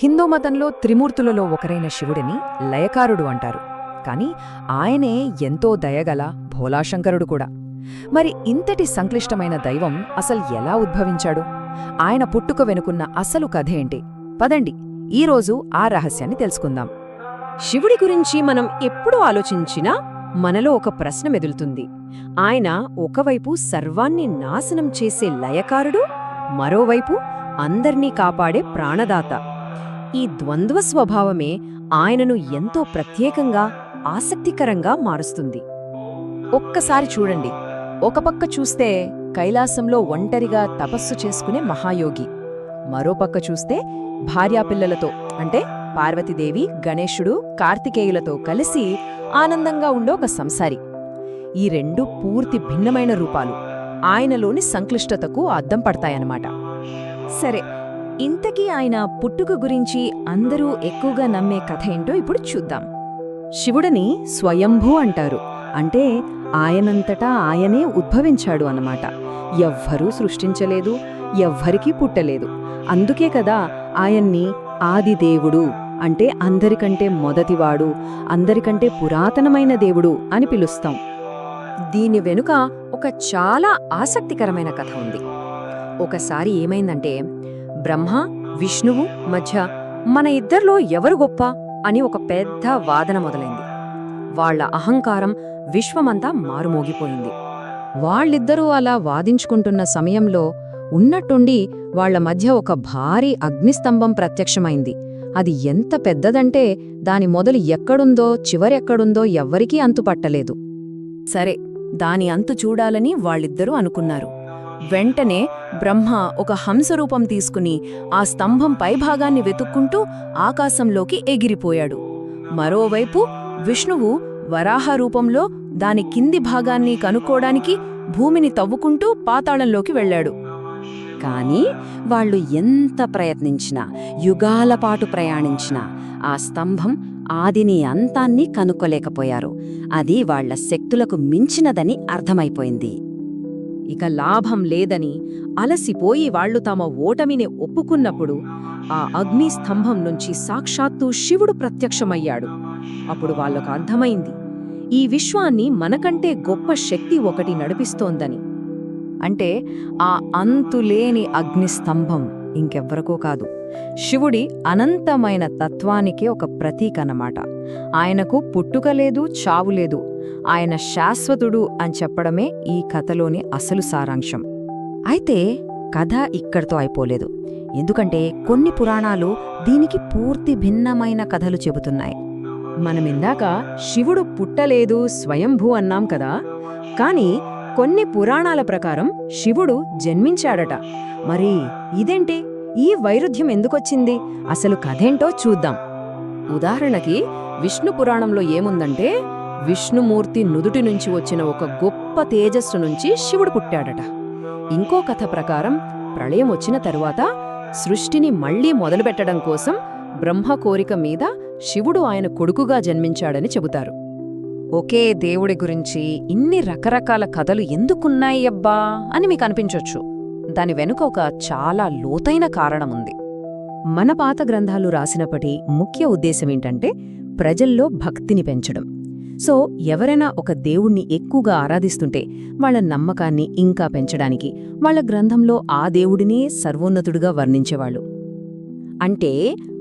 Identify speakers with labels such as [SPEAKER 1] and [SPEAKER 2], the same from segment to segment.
[SPEAKER 1] హిందూ మతంలో త్రిమూర్తులలో ఒకరైన శివుడిని లయకారుడు అంటారు. కాని ఆయనే ఎంతో దయగల భోలాశంకరుడు కూడా. మరి ఇంతటి సంక్లిష్టమైన దైవం అసలు ఎలా ఉద్భవించాడు? ఆయన పుట్టుక వెనుకున్న అసలు కథేంటి? పదండి, ఈరోజు ఆ రహస్యాన్ని తెలుసుకుందాం.
[SPEAKER 2] శివుడి గురించి మనం ఎప్పుడు ఆలోచించినా మనలో ఒక ప్రశ్న మెదులుతుంది. ఆయన ఒకవైపు సర్వాన్ని నాశనం చేసే లయకారుడు, మరోవైపు అందర్నీ కాపాడే ప్రాణదాత. ఈ ద్వంద్వ స్వభావమే ఆయనను ఎంతో ప్రత్యేకంగా, ఆసక్తికరంగా మారుస్తుంది.
[SPEAKER 1] ఒక్కసారి చూడండి. ఒక పక్క చూస్తే కైలాసంలో ఒంటరిగా తపస్సు చేసుకునే మహాయోగి, మరోపక్క చూస్తే భార్యాపిల్లలతో అంటే పార్వతీదేవి, గణేశుడు, కార్తికేయులతో కలిసి ఆనందంగా ఉండే ఒక సంసారి. ఈ రెండు పూర్తి భిన్నమైన రూపాలు ఆయనలోని సంక్లిష్టతకు అద్దం పడతాయన్నమాట.
[SPEAKER 2] సరే, ఇంతకీ ఆయన పుట్టుక గురించి అందరూ ఎక్కువగా నమ్మే కథ ఏంటో ఇప్పుడు చూద్దాం.
[SPEAKER 1] శివుడిని స్వయంభూ అంటారు. అంటే ఆయనంతటా ఆయనే ఉద్భవించాడు అన్నమాట. ఎవ్వరూ సృష్టించలేదు, ఎవ్వరికీ పుట్టలేదు. అందుకే కదా ఆయన్ని ఆదిదేవుడు అంటే అందరికంటే మొదటివాడు, అందరికంటే పురాతనమైన దేవుడు అని పిలుస్తాం.
[SPEAKER 2] దీని వెనుక ఒక చాలా ఆసక్తికరమైన కథ ఉంది. ఒకసారి ఏమైందంటే, బ్రహ్మ, విష్ణువు మధ్య మన ఇద్దర్లో ఎవరు గొప్ప అని ఒక పెద్ద వాదన మొదలైంది. వాళ్ల అహంకారం విశ్వమంతా మారుమోగిపోయింది.
[SPEAKER 1] వాళ్ళిద్దరూ అలా వాదించుకుంటున్న సమయంలో ఉన్నట్టుండి వాళ్ల మధ్య ఒక భారీ అగ్నిస్తంభం ప్రత్యక్షమైంది. అది ఎంత పెద్దదంటే దాని మొదలు ఎక్కడుందో చివరెక్కడుందో ఎవ్వరికీ అంతుపట్టలేదు.
[SPEAKER 2] సరే, దాని అంతు చూడాలని వాళ్ళిద్దరూ అనుకున్నారు. వెంటనే బ్రహ్మ ఒక హంసరూపం తీసుకుని ఆ స్తంభం పైభాగాన్ని వెతుక్కుంటూ ఆకాశంలోకి ఎగిరిపోయాడు. మరోవైపు విష్ణువు వరాహ రూపంలో దాని కింది భాగాన్ని కనుక్కోడానికి భూమిని తవ్వుకుంటూ పాతాళంలోకి వెళ్లాడు.
[SPEAKER 1] కాని వాళ్ళు ఎంత ప్రయత్నించినా, యుగాలపాటు ప్రయాణించినా ఆ స్తంభం ఆదిని అంతాన్ని కనుక్కోలేకపోయారు. అది వాళ్ల శక్తులకు మించినదని అర్థమైపోయింది.
[SPEAKER 2] ఇక లాభం లేదని అలసిపోయి వాళ్లు తమ ఓటమిని ఒప్పుకున్నప్పుడు ఆ అగ్ని స్తంభం నుంచి సాక్షాత్తు శివుడు ప్రత్యక్షమయ్యాడు. అప్పుడు వాళ్లకు అర్థమైంది, ఈ విశ్వాన్ని మనకంటే గొప్ప శక్తి ఒకటి నడిపిస్తోందని.
[SPEAKER 1] అంటే ఆ అంతులేని అగ్నిస్తంభం ఇంకెవ్వరకో కాదు, శివుడి అనంతమైన తత్వానికే ఒక ప్రతీకన్నమాట. ఆయనకు పుట్టుకలేదు, చావులేదు. ఆయన శాశ్వతుడు అని చెప్పడమే ఈ కథలోని అసలు సారాంశం. అయితే కథ ఇక్కడితో అయిపోలేదు. ఎందుకంటే కొన్ని పురాణాలు దీనికి పూర్తి భిన్నమైన కథలు చెబుతున్నాయి.
[SPEAKER 2] మనమిందాక శివుడు పుట్టలేదు, స్వయంభూ అన్నాం కదా. కాని కొన్ని పురాణాల ప్రకారం శివుడు జన్మించాడట. మరి ఇదేంటి? ఈ వైరుధ్యం ఎందుకొచ్చింది? అసలు కథేంటో చూద్దాం. ఉదాహరణకి విష్ణు పురాణంలో ఏముందంటే, విష్ణుమూర్తి నుదుటి నుంచి వచ్చిన ఒక గొప్ప తేజస్సు నుంచి శివుడు పుట్టాడట. ఇంకో కథ ప్రకారం ప్రళయం వచ్చిన తరువాత సృష్టిని మళ్లీ మొదలుపెట్టడం కోసం బ్రహ్మ కోరిక మీద శివుడు ఆయన కొడుకుగా జన్మించాడని చెబుతారు.
[SPEAKER 1] ఒకే దేవుడి గురించి ఇన్ని రకరకాల కథలు ఎందుకున్నాయబ్బా అని మీకు అనిపించొచ్చు. దాని వెనుక ఒక చాలా లోతైన కారణముంది.
[SPEAKER 2] మన పాత గ్రంథాలు రాసినప్పటి ముఖ్య ఉద్దేశమేంటంటే ప్రజల్లో భక్తిని పెంచడం. సో ఎవరైనా ఒక దేవుణ్ణి ఎక్కువగా ఆరాధిస్తుంటే వాళ్ల నమ్మకాన్ని ఇంకా పెంచడానికి వాళ్ల గ్రంథంలో ఆ దేవుడినే సర్వోన్నతుడిగా వర్ణించేవాళ్లు. అంటే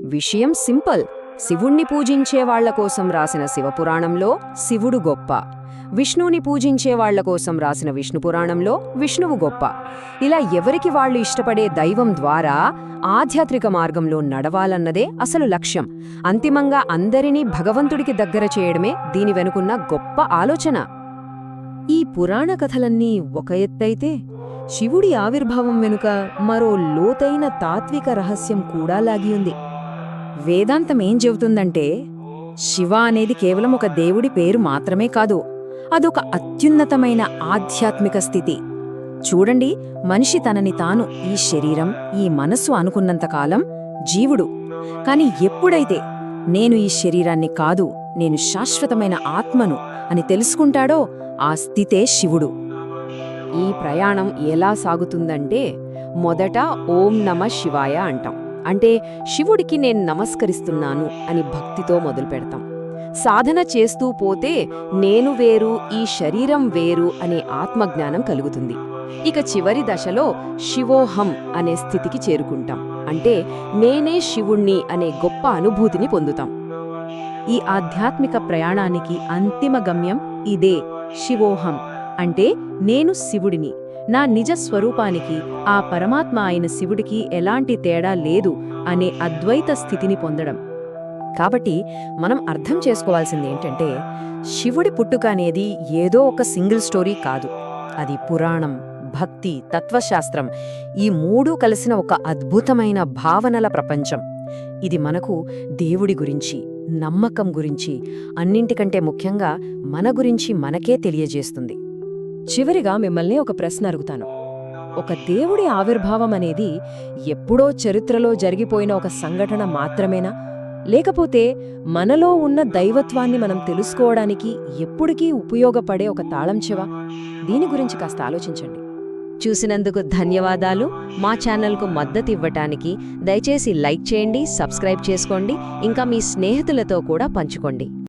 [SPEAKER 2] విషయం సింపుల్. శివుణ్ణి పూజించే వాళ్ల కోసం రాసిన శివపురాణంలో శివుడు గొప్ప, విష్ణువుని పూజించే వాళ్ల కోసం రాసిన విష్ణుపురాణంలో విష్ణువు గొప్ప. ఇలా ఎవరికి వాళ్లు ఇష్టపడే దైవం ద్వారా ఆధ్యాత్మిక మార్గంలో నడవాలన్నదే అసలు లక్ష్యం. అంతిమంగా అందరినీ భగవంతుడికి దగ్గర చేయడమే దీని వెనుకున్న గొప్ప ఆలోచన. ఈ పురాణ కథలన్నీ ఒక ఎత్తైతే, శివుడి ఆవిర్భావం వెనుక మరో లోతైన తాత్విక రహస్యం కూడా లాగి ఉంది. వేదాంతం ఏం చెబుతుందంటే, శివ అనేది కేవలం ఒక దేవుడి పేరు మాత్రమే కాదు, అదొక అత్యున్నతమైన ఆధ్యాత్మిక స్థితి. చూడండి, మనిషి తనని తాను ఈ శరీరం, ఈ మనస్సు అనుకున్నంతకాలం జీవుడు. కాని ఎప్పుడైతే నేను ఈ శరీరాన్ని కాదు, నేను శాశ్వతమైన ఆత్మను అని తెలుసుకుంటాడో ఆ స్థితే శివుడు. ఈ ప్రయాణం ఎలా సాగుతుందంటే, మొదట ఓం నమ శివాయ అంటాం. అంటే శివుడికి నేను నమస్కరిస్తున్నాను అని భక్తితో మొదలుపెడతాం. సాధన చేస్తూ పోతే నేను వేరు, ఈ శరీరం వేరు అనే ఆత్మజ్ఞానం కలుగుతుంది. ఇక చివరి దశలో శివోహం అనే స్థితికి చేరుకుంటాం. అంటే నేనే శివుణ్ణి అనే గొప్ప అనుభూతిని పొందుతాం. ఈ ఆధ్యాత్మిక ప్రయాణానికి అంతిమ గమ్యం ఇదే, శివోహం. అంటే నేను శివుడిని, నా నిజ స్వరూపానికి, ఆ పరమాత్మ అయిన శివుడికి ఎలాంటి తేడా లేదు అనే అద్వైత స్థితిని పొందడం. కాబట్టి మనం అర్థం చేసుకోవాల్సింది ఏంటంటే, శివుడి పుట్టుక అనేది ఏదో ఒక సింగిల్ స్టోరీ కాదు. అది పురాణం, భక్తి, తత్వశాస్త్రం, ఈ మూడూ కలిసిన ఒక అద్భుతమైన భావనల ప్రపంచం. ఇది మనకు దేవుడి గురించి, నమ్మకం గురించి, అన్నింటికంటే ముఖ్యంగా మన గురించి మనకే తెలియజేస్తుంది.
[SPEAKER 1] చివరిగా మిమ్మల్ని ఒక ప్రశ్న అడుగుతాను. ఒక దేవుడి ఆవిర్భావం అనేది ఎప్పుడో చరిత్రలో జరిగిపోయిన ఒక సంఘటన మాత్రమేనా? లేకపోతే మనలో ఉన్న దైవత్వాన్ని మనం తెలుసుకోవడానికి ఎప్పుడికీ ఉపయోగపడే ఒక తాళం చెవ? దీని గురించి కాస్త ఆలోచించండి.
[SPEAKER 2] చూసినందుకు ధన్యవాదాలు. మా ఛానల్కు మద్దతు ఇవ్వటానికి దయచేసి లైక్ చేయండి, సబ్స్క్రైబ్ చేసుకోండి, ఇంకా మీ స్నేహితులతో కూడా పంచుకోండి.